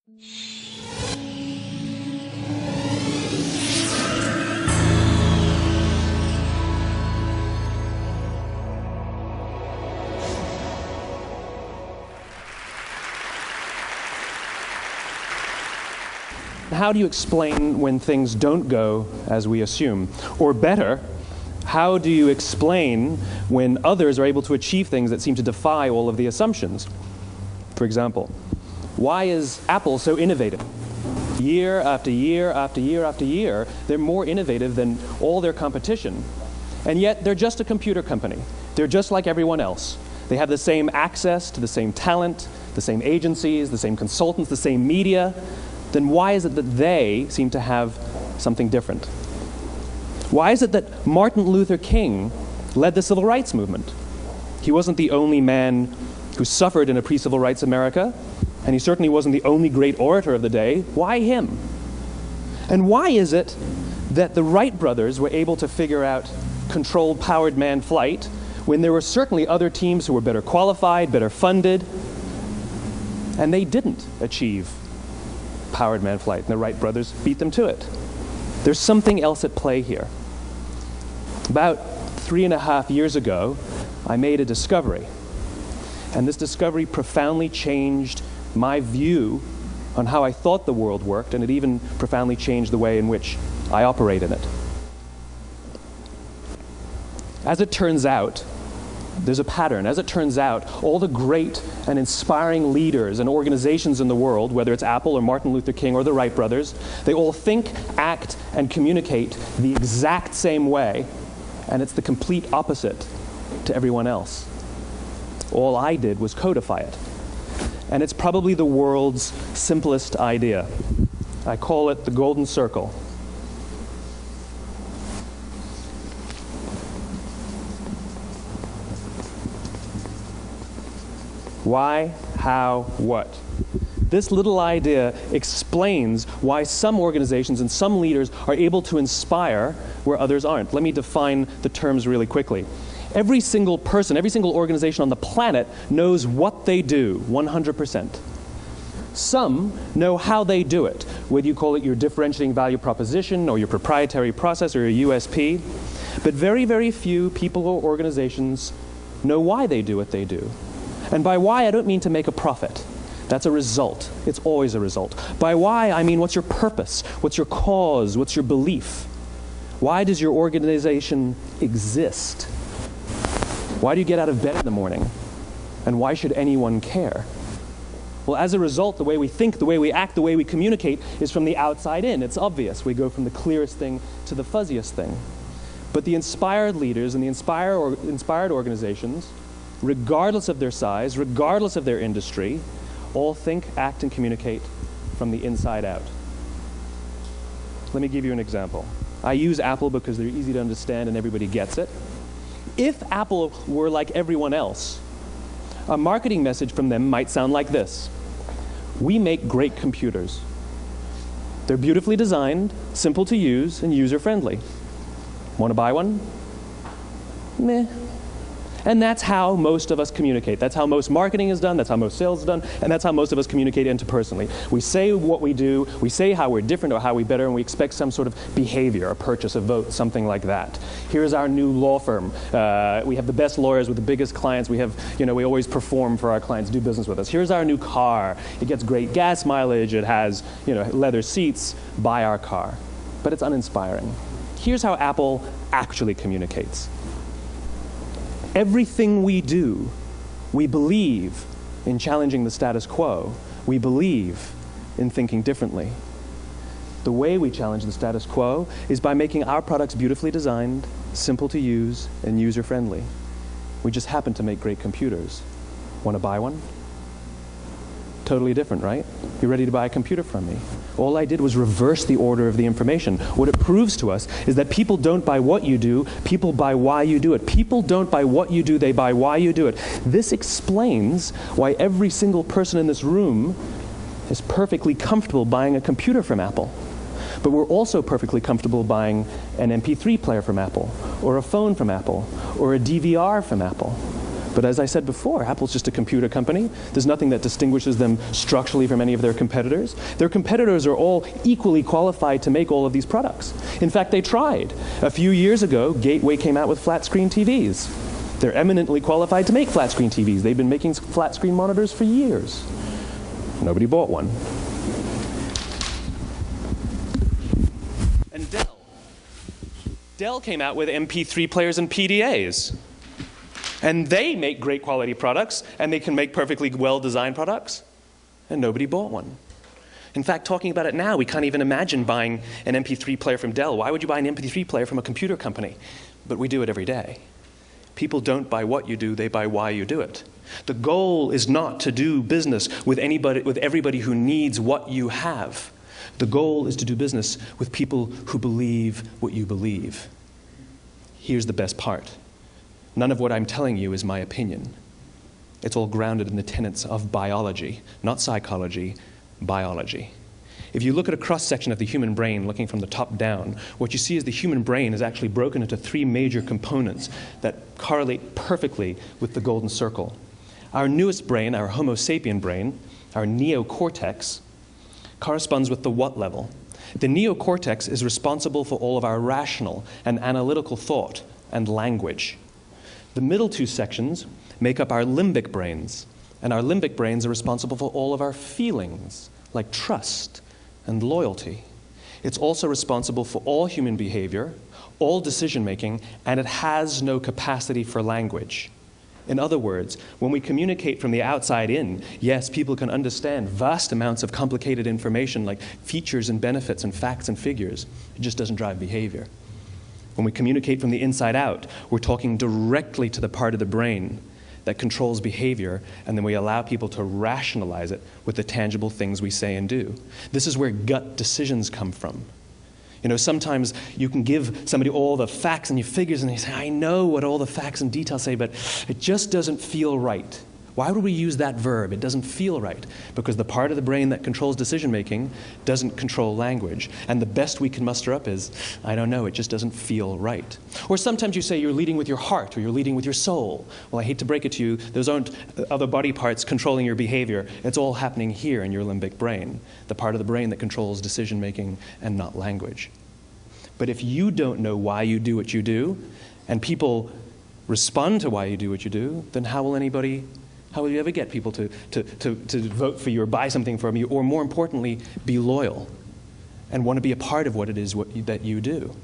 How do you explain when things don't go as we assume? Or better, how do you explain when others are able to achieve things that seem to defy all of the assumptions? For example, why is Apple so innovative? Year after year after year after year, they're more innovative than all their competition. And yet, they're just a computer company. They're just like everyone else. They have the same access to the same talent, the same agencies, the same consultants, the same media. Then why is it that they seem to have something different? Why is it that Martin Luther King led the civil rights movement? He wasn't the only man who suffered in a pre-civil rights America, and he certainly wasn't the only great orator of the day. Why him? And why is it that the Wright brothers were able to figure out controlled powered manned flight when there were certainly other teams who were better qualified, better funded, and they didn't achieve powered manned flight, and the Wright brothers beat them to it? There's something else at play here. About 3.5 years ago, I made a discovery, and this discovery profoundly changed my view on how I thought the world worked, and it even profoundly changed the way in which I operate in it. As it turns out, there's a pattern. As it turns out, all the great and inspiring leaders and organizations in the world, whether it's Apple or Martin Luther King or the Wright brothers, they all think, act, and communicate the exact same way, and it's the complete opposite to everyone else. All I did was codify it. And it's probably the world's simplest idea. I call it the golden circle. Why, how, what? This little idea explains why some organizations and some leaders are able to inspire where others aren't. Let me define the terms really quickly. Every single person, every single organization on the planet knows what they do, 100%. Some know how they do it, whether you call it your differentiating value proposition or your proprietary process or your USP. But very, very few people or organizations know why they do what they do. And by why, I don't mean to make a profit. That's a result. It's always a result. By why, I mean what's your purpose? What's your cause? What's your belief? Why does your organization exist? Why do you get out of bed in the morning? And why should anyone care? Well, as a result, the way we think, the way we act, the way we communicate is from the outside in. It's obvious. We go from the clearest thing to the fuzziest thing. But the inspired leaders and the inspired organizations, regardless of their size, regardless of their industry, all think, act, and communicate from the inside out. Let me give you an example. I use Apple because they're easy to understand and everybody gets it. If Apple were like everyone else, a marketing message from them might sound like this: we make great computers. They're beautifully designed, simple to use, and user-friendly. Want to buy one? Meh. And that's how most of us communicate. That's how most marketing is done, that's how most sales is done, and that's how most of us communicate interpersonally. We say what we do, we say how we're different or how we're better, and we expect some sort of behavior, a purchase, a vote, something like that. Here's our new law firm. We have the best lawyers with the biggest clients. We have, we always perform for our clients, do business with us. Here's our new car. It gets great gas mileage. It has, leather seats. Buy our car. But it's uninspiring. Here's how Apple actually communicates. Everything we do, we believe in challenging the status quo. We believe in thinking differently. The way we challenge the status quo is by making our products beautifully designed, simple to use, and user-friendly. We just happen to make great computers. Want to buy one? Totally different, right? You ready to buy a computer from me? All I did was reverse the order of the information. What it proves to us is that people don't buy what you do, people buy why you do it. People don't buy what you do, they buy why you do it. This explains why every single person in this room is perfectly comfortable buying a computer from Apple. But we're also perfectly comfortable buying an MP3 player from Apple, or a phone from Apple, or a DVR from Apple. But as I said before, Apple's just a computer company. There's nothing that distinguishes them structurally from any of their competitors. Their competitors are all equally qualified to make all of these products. In fact, they tried. A few years ago, Gateway came out with flat screen TVs. They're eminently qualified to make flat screen TVs. They've been making flat screen monitors for years. Nobody bought one. And Dell came out with MP3 players and PDAs. And they make great quality products, and they can make perfectly well-designed products, and nobody bought one. In fact, talking about it now, we can't even imagine buying an MP3 player from Dell. Why would you buy an MP3 player from a computer company? But we do it every day. People don't buy what you do, they buy why you do it. The goal is not to do business with everybody who needs what you have. The goal is to do business with people who believe what you believe. Here's the best part. None of what I'm telling you is my opinion. It's all grounded in the tenets of biology, not psychology, biology. If you look at a cross-section of the human brain, looking from the top down, what you see is the human brain is actually broken into three major components that correlate perfectly with the golden circle. Our newest brain, our Homo sapien brain, our neocortex, corresponds with the what level. The neocortex is responsible for all of our rational and analytical thought and language. The middle two sections make up our limbic brains, and our limbic brains are responsible for all of our feelings, like trust and loyalty. It's also responsible for all human behavior, all decision-making, and it has no capacity for language. In other words, when we communicate from the outside in, yes, people can understand vast amounts of complicated information like features and benefits and facts and figures. It just doesn't drive behavior. When we communicate from the inside out, we're talking directly to the part of the brain that controls behavior, and then we allow people to rationalize it with the tangible things we say and do. This is where gut decisions come from. You know, sometimes you can give somebody all the facts and your figures, and they say, I know what all the facts and details say, but it just doesn't feel right. Why would we use that verb? It doesn't feel right. Because the part of the brain that controls decision-making doesn't control language. And the best we can muster up is, I don't know, it just doesn't feel right. Or sometimes you say you're leading with your heart or you're leading with your soul. Well, I hate to break it to you, those aren't other body parts controlling your behavior. It's all happening here in your limbic brain, the part of the brain that controls decision-making and not language. But if you don't know why you do what you do, and people respond to why you do what you do, then how will you ever get people to vote for you or buy something from you, or more importantly, be loyal and want to be a part of what it is that you do?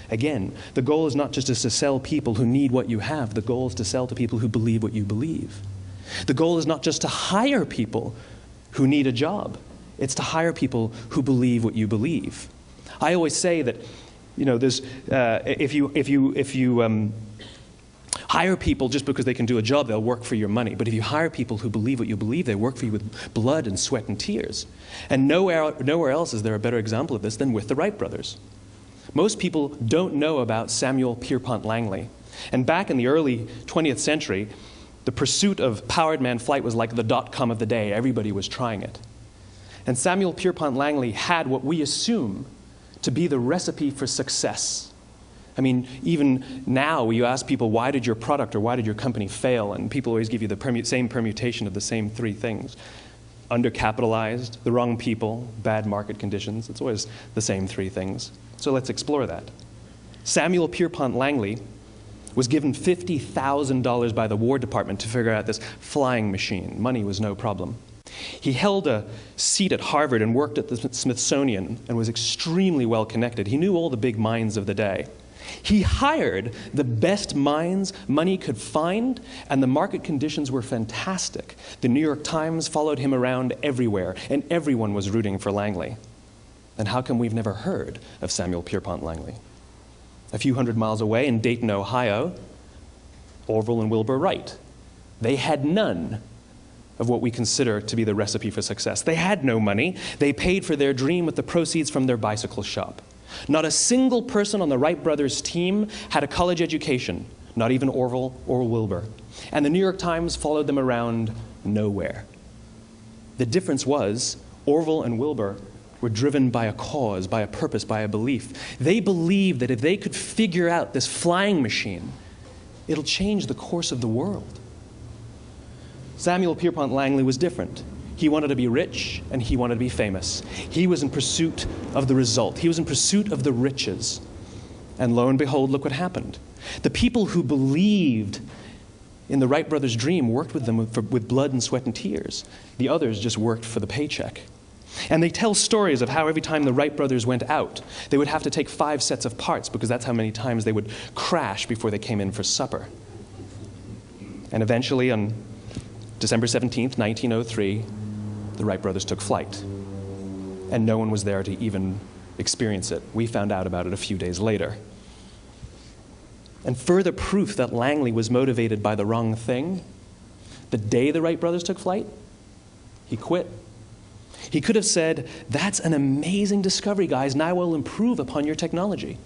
Again, the goal is not just to sell people who need what you have. The goal is to sell to people who believe what you believe. The goal is not just to hire people who need a job. It's to hire people who believe what you believe. I always say that, you know, there's, if you hire people just because they can do a job, they'll work for your money. But if you hire people who believe what you believe, they work for you with blood and sweat and tears. And nowhere else is there a better example of this than with the Wright brothers. Most people don't know about Samuel Pierpont Langley. And back in the early 20th century, the pursuit of powered man flight was like the dot-com of the day. Everybody was trying it. And Samuel Pierpont Langley had what we assume to be the recipe for success. I mean, even now, you ask people, why did your product or why did your company fail? And people always give you the same permutation of the same three things. Undercapitalized, the wrong people, bad market conditions. It's always the same three things. So let's explore that. Samuel Pierpont Langley was given $50,000 by the War Department to figure out this flying machine. Money was no problem. He held a seat at Harvard and worked at the Smithsonian and was extremely well connected. He knew all the big minds of the day. He hired the best minds money could find, and the market conditions were fantastic. The New York Times followed him around everywhere, and everyone was rooting for Langley. And how come we've never heard of Samuel Pierpont Langley? A few hundred miles away in Dayton, Ohio, Orville and Wilbur Wright. They had none of what we consider to be the recipe for success. They had no money. They paid for their dream with the proceeds from their bicycle shop. Not a single person on the Wright brothers' team had a college education, not even Orville or Wilbur. And the New York Times followed them around nowhere. The difference was Orville and Wilbur were driven by a cause, by a purpose, by a belief. They believed that if they could figure out this flying machine, it'll change the course of the world. Samuel Pierpont Langley was different. He wanted to be rich, and he wanted to be famous. He was in pursuit of the result. He was in pursuit of the riches. And lo and behold, look what happened. The people who believed in the Wright brothers' dream worked with them with blood and sweat and tears. The others just worked for the paycheck. And they tell stories of how every time the Wright brothers went out, they would have to take 5 sets of parts because that's how many times they would crash before they came in for supper. And eventually, on December 17th, 1903, the Wright brothers took flight. And no one was there to even experience it. We found out about it a few days later. And further proof that Langley was motivated by the wrong thing, the day the Wright brothers took flight, he quit. He could have said, "That's an amazing discovery, guys. Now we'll improve upon your technology."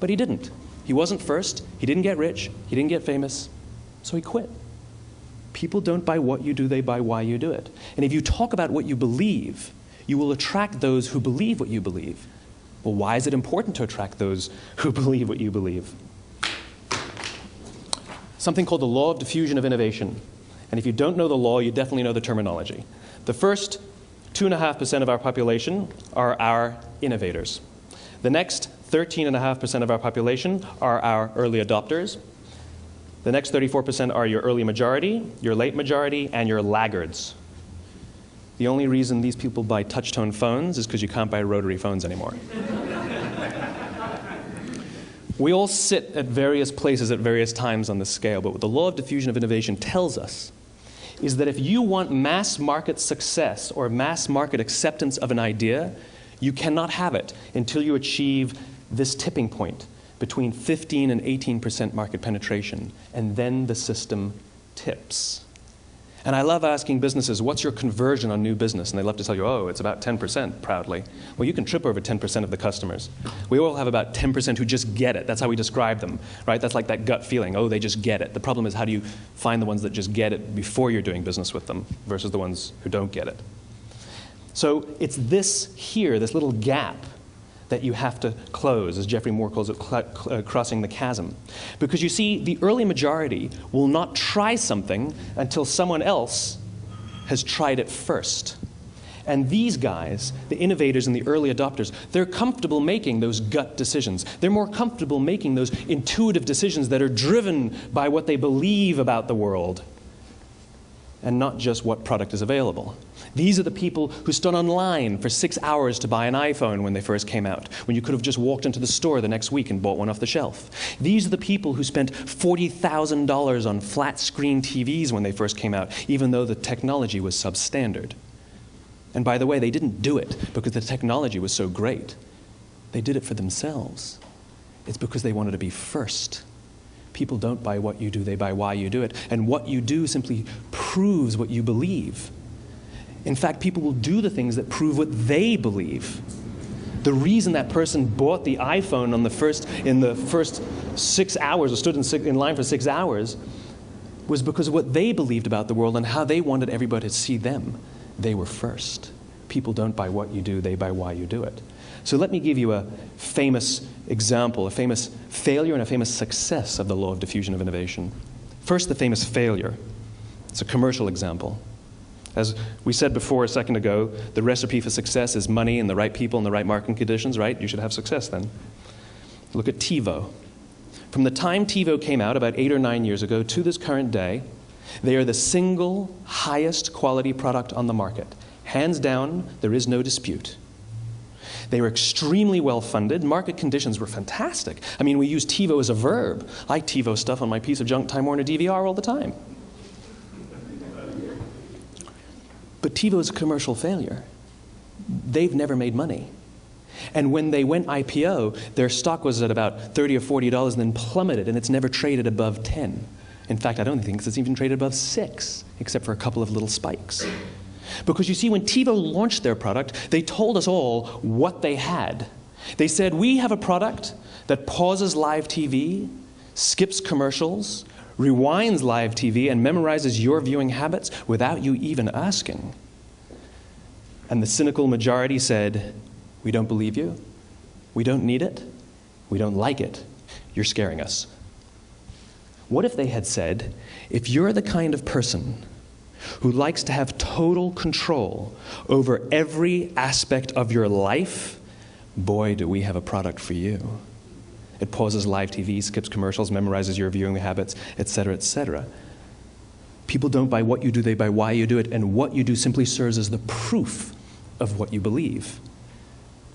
But he didn't. He wasn't first. He didn't get rich. He didn't get famous. So he quit. People don't buy what you do, they buy why you do it. And if you talk about what you believe, you will attract those who believe what you believe. Well, why is it important to attract those who believe what you believe? Something called the law of diffusion of innovation. And if you don't know the law, you definitely know the terminology. The first 2.5% of our population are our innovators. The next 13.5% of our population are our early adopters. The next 34% are your early majority, your late majority, and your laggards. The only reason these people buy touch-tone phones is because you can't buy rotary phones anymore. We all sit at various places at various times on the scale, but what the law of diffusion of innovation tells us is that if you want mass market success or mass market acceptance of an idea, you cannot have it until you achieve this tipping point between 15 and 18% market penetration, and then the system tips. And I love asking businesses, what's your conversion on new business? And they love to tell you, oh, it's about 10%, proudly. Well, you can trip over 10% of the customers. We all have about 10% who just get it. That's how we describe them, right? That's like that gut feeling, oh, they just get it. The problem is, how do you find the ones that just get it before you're doing business with them versus the ones who don't get it? So it's this here, this little gap, that you have to close, as Geoffrey Moore calls it, crossing the chasm. Because you see, the early majority will not try something until someone else has tried it first. And these guys, the innovators and the early adopters, they're comfortable making those gut decisions. They're more comfortable making those intuitive decisions that are driven by what they believe about the world, and not just what product is available. These are the people who stood online for 6 hours to buy an iPhone when they first came out, when you could have just walked into the store the next week and bought one off the shelf. These are the people who spent $40,000 on flat-screen TVs when they first came out, even though the technology was substandard. And by the way, they didn't do it because the technology was so great. They did it for themselves. It's because they wanted to be first. People don't buy what you do, they buy why you do it. And what you do simply proves what you believe. In fact, people will do the things that prove what they believe. The reason that person bought the iPhone in the first 6 hours, or stood in line for 6 hours, was because of what they believed about the world and how they wanted everybody to see them. They were first. People don't buy what you do, they buy why you do it. So let me give you a famous example, a famous failure and a famous success of the law of diffusion of innovation. First, the famous failure. It's a commercial example. As we said before a second ago, the recipe for success is money and the right people and the right marketing conditions, right? You should have success then. Look at TiVo. From the time TiVo came out about 8 or 9 years ago to this current day, they are the single highest quality product on the market. Hands down, there is no dispute. They were extremely well-funded. Market conditions were fantastic. I mean, we use TiVo as a verb. I TiVo stuff on my piece of junk Time Warner DVR all the time. But TiVo is a commercial failure. They've never made money. And when they went IPO, their stock was at about $30 or $40 and then plummeted, and it's never traded above 10. In fact, I don't think it's even traded above 6, except for a couple of little spikes. Because you see, when TiVo launched their product, they told us all what they had. They said, we have a product that pauses live TV, skips commercials, rewinds live TV, and memorizes your viewing habits without you even asking. And the cynical majority said, we don't believe you, we don't need it, we don't like it, you're scaring us. What if they had said, if you're the kind of person who likes to have total control over every aspect of your life, boy, do we have a product for you. It pauses live TV, skips commercials, memorizes your viewing habits, etc., etc. People don't buy what you do, they buy why you do it, and what you do simply serves as the proof of what you believe.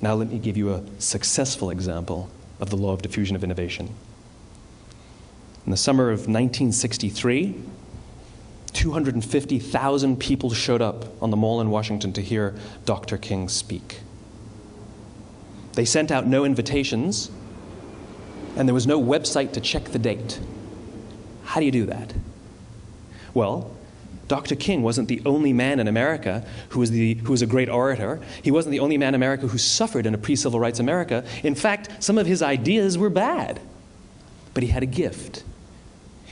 Now let me give you a successful example of the law of diffusion of innovation. In the summer of 1963, 250,000 people showed up on the Mall in Washington to hear Dr. King speak. They sent out no invitations, and there was no website to check the date. How do you do that? Well, Dr. King wasn't the only man in America who was a great orator. He wasn't the only man in America who suffered in a pre-civil rights America. In fact, some of his ideas were bad. But he had a gift.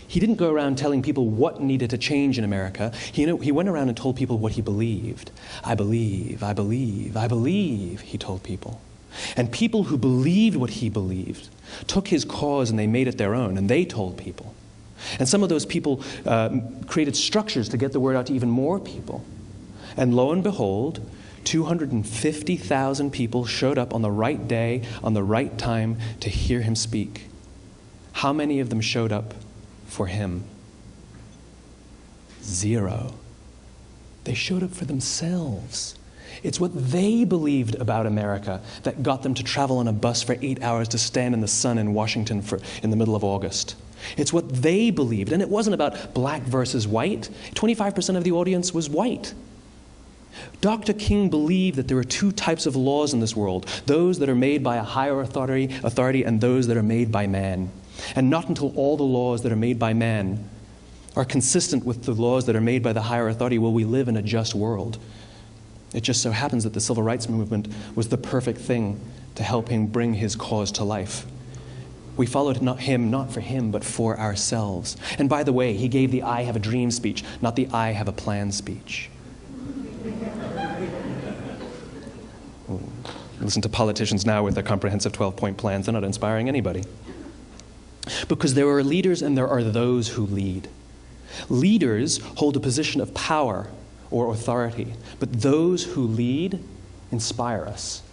He didn't go around telling people what needed to change in America. He went around and told people what he believed. I believe, I believe, I believe, he told people. And people who believed what he believed took his cause and they made it their own, and they told people. And some of those people created structures to get the word out to even more people. And lo and behold, 250,000 people showed up on the right day, on the right time to hear him speak. How many of them showed up for him? 0. They showed up for themselves. It's what they believed about America that got them to travel on a bus for 8 hours to stand in the sun in Washington in the middle of August. It's what they believed, and it wasn't about black versus white. 25% of the audience was white. Dr. King believed that there are 2 types of laws in this world, those that are made by a higher authority and those that are made by man. And not until all the laws that are made by man are consistent with the laws that are made by the higher authority will we live in a just world. It just so happens that the civil rights movement was the perfect thing to help him bring his cause to life. We followed him not for him, but for ourselves. And by the way, he gave the I have a dream speech, not the I have a plan speech. Listen to politicians now with their comprehensive 12-point plans. They're not inspiring anybody. Because there are leaders and there are those who lead. Leaders hold a position of power or authority, but those who lead inspire us.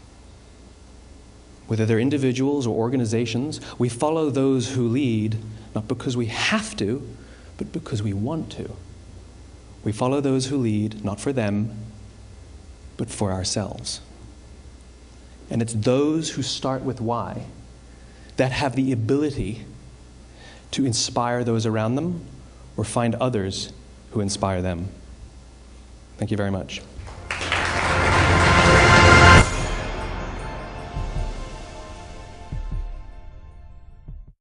Whether they're individuals or organizations, we follow those who lead not because we have to, but because we want to. We follow those who lead not for them, but for ourselves. And it's those who start with why that have the ability to inspire those around them or find others who inspire them. Thank you very much.